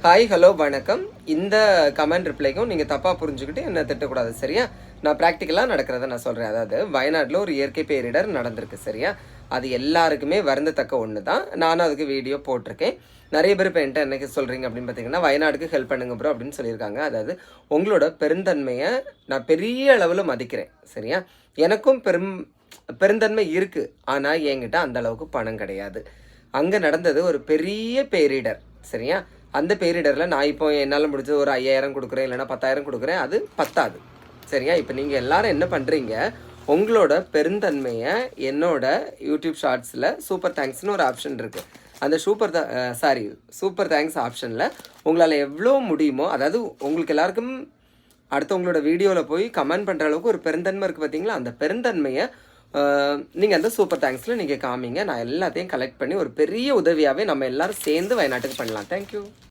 Hi hello வணக்கம். இந்த comment ரிப்ளைக்கும் நீங்கள் தப்பாக புரிஞ்சுக்கிட்டு என்ன திட்டக்கூடாது, சரியா? நான் ப்ராக்டிக்கலாக நடக்கிறத நான் சொல்கிறேன். அதாவது வயநாட்டில் ஒரு இயற்கை பேரிடர் நடந்திருக்கு, சரியா? அது எல்லாருக்குமே வருந்தத்தக்க ஒன்று தான். நானும் அதுக்கு வீடியோ போட்டிருக்கேன். நிறைய பேர் இப்போ என்கிட்ட என்ன சொல்கிறீங்க அப்படின்னு பார்த்தீங்கன்னா, வயநாடுக்கு ஹெல்ப் பண்ணுங்க ப்ரோ அப்படின்னு சொல்லியிருக்காங்க. அதாவது உங்களோட பெருந்தன்மையை நான் பெரிய அளவில் மதிக்கிறேன், சரியா? எனக்கும் பெருந்தன்மை இருக்குது. ஆனால் என்கிட்ட அந்த அளவுக்கு பணம் கிடையாது. அங்கே நடந்தது ஒரு பெரிய பேரிடர், சரியா? அந்த பேரிடரில் நான் இப்போ என்னால் முடிஞ்சது ஒரு 5000 கொடுக்குறேன், இல்லைனா 10,000 கொடுக்குறேன். அது பத்தாது, சரியா? இப்போ நீங்கள் எல்லாரும் என்ன பண்ணுறீங்க, உங்களோட பெருந்தன்மையை என்னோட யூடியூப் ஷார்ட்ஸில் சூப்பர் தேங்க்ஸ்னு ஒரு ஆப்ஷன் இருக்குது. அந்த சூப்பர் தேங்க்ஸ் ஆப்ஷனில் உங்களால் எவ்வளோ முடியுமோ, அதாவது உங்களுக்கு எல்லாருக்கும் அடுத்தவங்களோட வீடியோவில் போய் கமெண்ட் பண்ணுற அளவுக்கு ஒரு பெருந்தன்மை இருக்குது பார்த்தீங்களா? அந்த பெருந்தன்மையை நீங்கள் அந்த சூப்பர் தேங்க்ஸில் நீங்கள் காமிங்க. நான் எல்லாத்தையும் கலெக்ட் பண்ணி ஒரு பெரிய உதவியாகவே நம்ம எல்லோரும் சேர்ந்து வயநாட்டுக்கு பண்ணலாம். தேங்க்யூ.